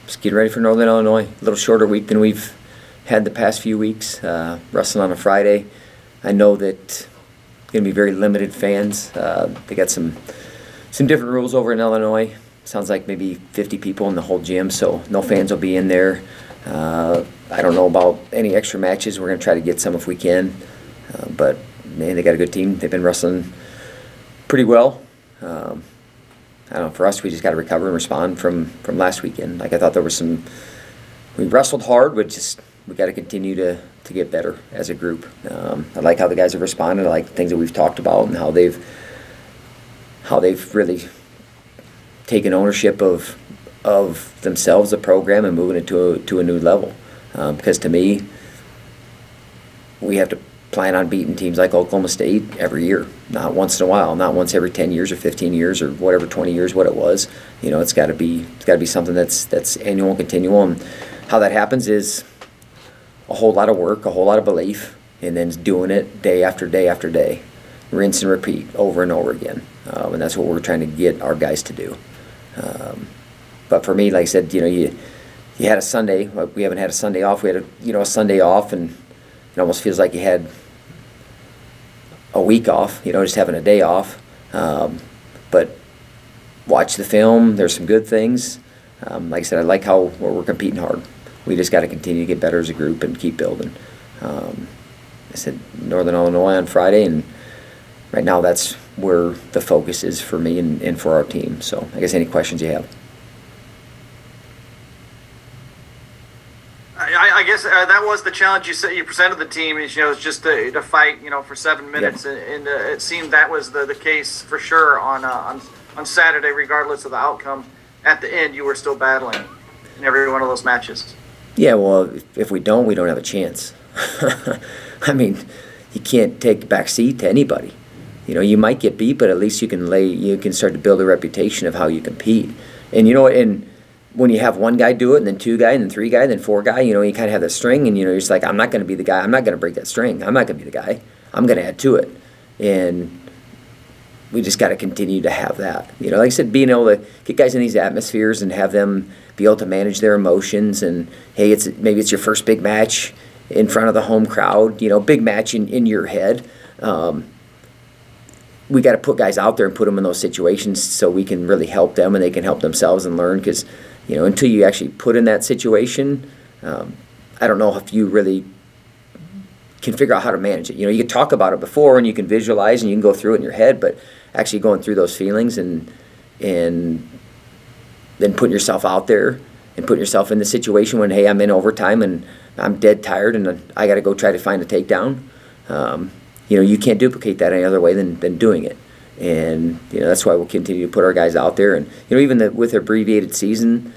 Just getting ready for Northern Illinois. A little shorter week than we've had the past few weeks. Wrestling on a Friday. I know that going to be very limited fans. They got some different rules over in Illinois. Sounds like maybe 50 people in the whole gym, so no fans will be in there. I don't know about any extra matches. We're going to try to get some if we can. But, man, they got a good team. They've been wrestling pretty well. I don't know, for us, we just got to recover and respond from last weekend. Like, I thought there was we wrestled hard, but just we got to continue to get better as a group. I like how the guys have responded. I like the things that we've talked about and how they've really taken ownership of themselves, the program, and moving it to a new level. Because to me, we have to plan on beating teams like Oklahoma State every year, not once in a while, not once every 10 years or 15 years or whatever, 20 years, what it was. You know, it's got to be something that's annual and continual. And how that happens is a whole lot of work, a whole lot of belief, and then doing it day after day after day, rinse and repeat over and over again. And that's what we're trying to get our guys to do. But for me, like I said, you know, you had a Sunday. We haven't had a Sunday off. We had a Sunday off, and it almost feels like you had a week off, just having a day off. But watch the film. There's some good things. Like I said, I like how we're competing hard. We just got to continue to get better as a group and keep building. I said Northern Illinois on Friday, and right now that's where the focus is for me and for our team. So I guess any questions you have. I guess that was the challenge you presented the team is just to fight for 7 minutes, Yeah. and it seemed that was the case for sure on Saturday, regardless of the outcome. At the end, you were still battling in every one of those matches. Yeah, well, if we don't have a chance. I mean, you can't take a back seat to anybody. You might get beat, but at least you can start to build a reputation of how you compete. And when you have one guy do it, and then two guy, and then three guy, and then four guy, you kind of have that string, and you're just like, I'm not going to be the guy. I'm not going to break that string. I'm not going to be the guy. I'm going to add to it. And we just got to continue to have that. Like I said, being able to get guys in these atmospheres and have them be able to manage their emotions. And hey, maybe it's your first big match in front of the home crowd. Big match in your head. We got to put guys out there and put them in those situations so we can really help them and they can help themselves and learn. Because until you actually put in that situation, I don't know if you really can figure out how to manage it. You can talk about it before and you can visualize and you can go through it in your head, but actually going through those feelings and then putting yourself out there and putting yourself in the situation when, hey, I'm in overtime and I'm dead tired and I got to go try to find a takedown. You can't duplicate that any other way than doing it. And, that's why we'll continue to put our guys out there. And, even with the abbreviated season,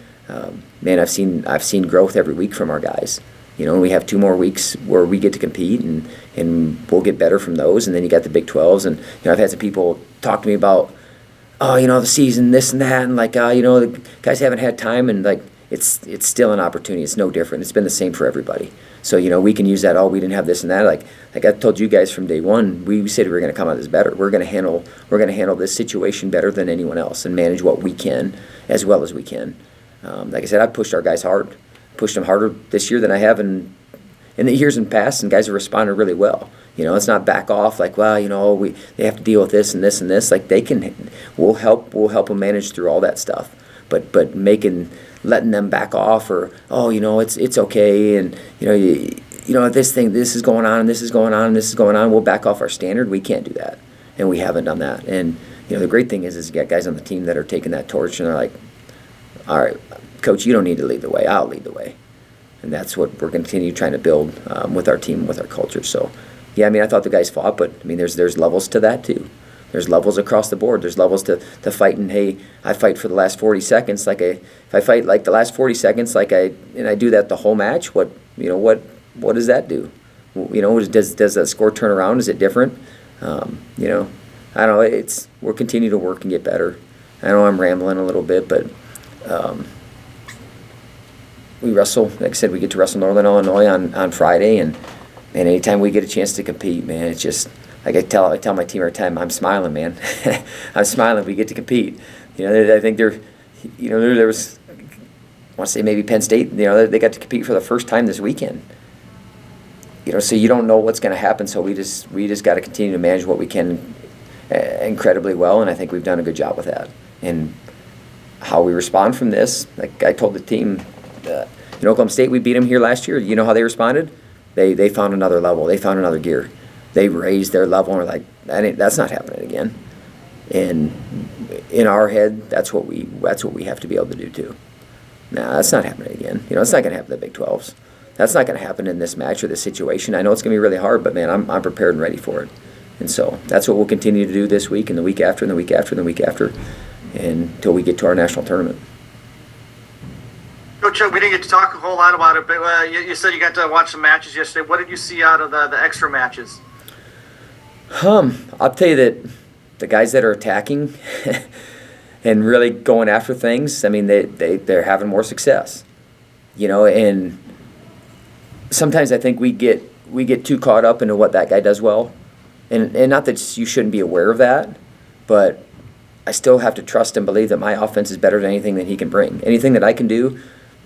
man, I've seen growth every week from our guys. And we have 2 more weeks where we get to compete, and we'll get better from those. And then you got the Big 12s. And, I've had some people talk to me about, the season, this and that. And, the guys haven't had time. And, it's still an opportunity. It's no different. It's been the same for everybody. So, we can use that, we didn't have this and that. Like I told you guys from day one, we said we were going to come out of this better. We're going to handle this situation better than anyone else and manage what we can as well as we can. Like I said, I pushed our guys hard. Pushed them harder this year than I have in the years in past, and guys have responded really well. It's not back off like, well, they have to deal with this and this and this. Like we'll help them manage through all that stuff. But letting them back off or it's okay and this is going on and this is going on and this is going on, we'll back off our standard. We can't do that, and we haven't done that. And the great thing is you got guys on the team that are taking that torch and they're like, all right, coach, you don't need to lead the way, I'll lead the way. And that's what we're continuing trying to build with our team, with our culture. So yeah, I thought the guys fought, but there's levels to that too. There's levels across the board. There's levels to fighting. Hey, I fight for the last 40 seconds. If I fight like the last 40 seconds, and I do that the whole match. What does that do? Does that score turn around? Is it different? I don't know. We're continuing to work and get better. I know I'm rambling a little bit, but we wrestle. Like I said, we get to wrestle Northern Illinois on Friday, and anytime we get a chance to compete, man, it's just. Like I tell my team every time, I'm smiling, man. I'm smiling. We get to compete. I think there was want to say maybe Penn State, they got to compete for the first time this weekend. So you don't know what's going to happen. So we just got to continue to manage what we can incredibly well, and I think we've done a good job with that. And how we respond from this, like I told the team, in Oklahoma State, we beat them here last year. You know how they responded? They found another level. They found another gear. They raised their level, and we're like, that's not happening again. And in our head, that's what we have to be able to do too. Nah, that's not happening again. It's not going to happen in the Big 12s. That's not going to happen in this match or this situation. I know it's going to be really hard, but man, I'm prepared and ready for it. And so that's what we'll continue to do this week and the week after and the week after and the week after, until we get to our national tournament. Coach, we didn't get to talk a whole lot about it, but you said you got to watch some matches yesterday. What did you see out of the extra matches? I'll tell you that the guys that are attacking and really going after things, I mean, they're having more success. And sometimes I think we get too caught up into what that guy does well. And not that you shouldn't be aware of that, but I still have to trust and believe that my offense is better than anything that he can bring. Anything that I can do,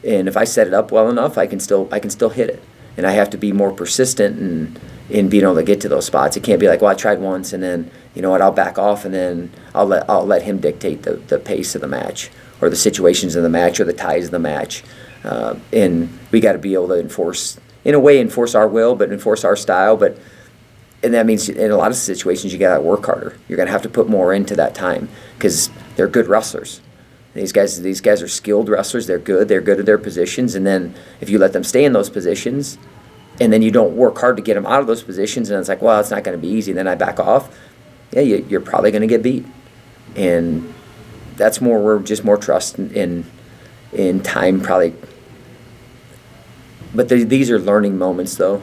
and if I set it up well enough, I can still hit it. And I have to be more persistent in being able to get to those spots. It can't be like, well, I tried once, and then I'll back off, and then I'll let him dictate the pace of the match, or the situations of the match, or the ties of the match. And we got to be able to enforce our will, but enforce our style. And that means in a lot of situations you got to work harder. You're going to have to put more into that time because they're good wrestlers. These guys are skilled wrestlers. They're good at their positions. And then if you let them stay in those positions, and then you don't work hard to get them out of those positions, and it's like, well, it's not going to be easy. Then I back off. Yeah, you're probably going to get beat. And that's we're just more trust in time probably. But these are learning moments, though.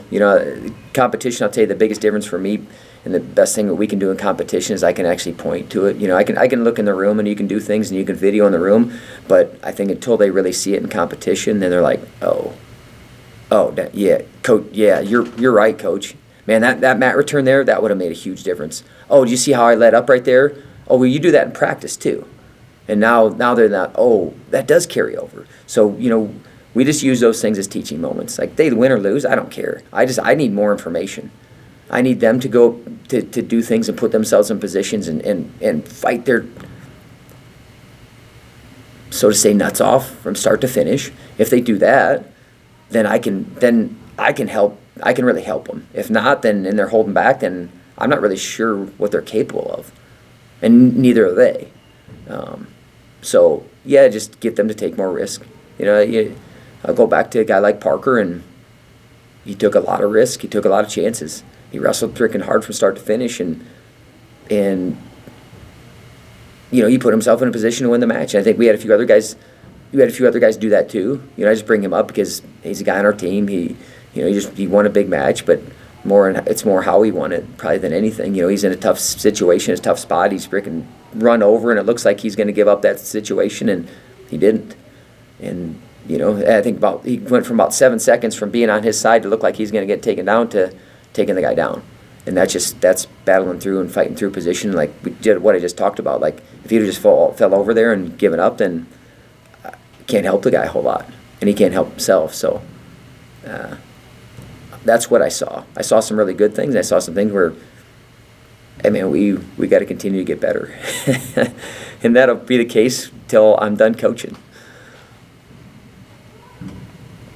Competition, I'll tell you, the biggest difference for me and the best thing that we can do in competition is I can actually point to it. I can look in the room and you can do things and you can video in the room, but I think until they really see it in competition, then they're like, yeah, coach, yeah, you're right, coach. Man, that mat return there, that would have made a huge difference. Oh, did you see how I let up right there? Oh, well, you do that in practice too. And now they're not, that does carry over. So, we just use those things as teaching moments. Like they win or lose, I don't care. I need more information. I need them to go to do things and put themselves in positions and fight their, so to say, nuts off from start to finish. If they do that, then I can help. I can really help them. If not, and they're holding back, then I'm not really sure what they're capable of, and neither are they. So yeah, just get them to take more risk. I'll go back to a guy like Parker, and he took a lot of risk. He took a lot of chances. He wrestled freaking hard from start to finish, and he put himself in a position to win the match. And I think we had a few other guys. Do that too. I just bring him up because he's a guy on our team. He won a big match, but it's more how he won it probably than anything. He's in a tough situation, a tough spot. He's freaking run over, and it looks like he's going to give up that situation, and he didn't. And I think he went from about 7 seconds from being on his side to look like he's going to get taken down to taking the guy down. And that's battling through and fighting through position like we did what I just talked about. Like if he'd just fell over there and given up, then can't help the guy a whole lot, and he can't help himself. So that's what I saw. I saw some really good things. I saw some things where, we got to continue to get better, and that'll be the case till I'm done coaching.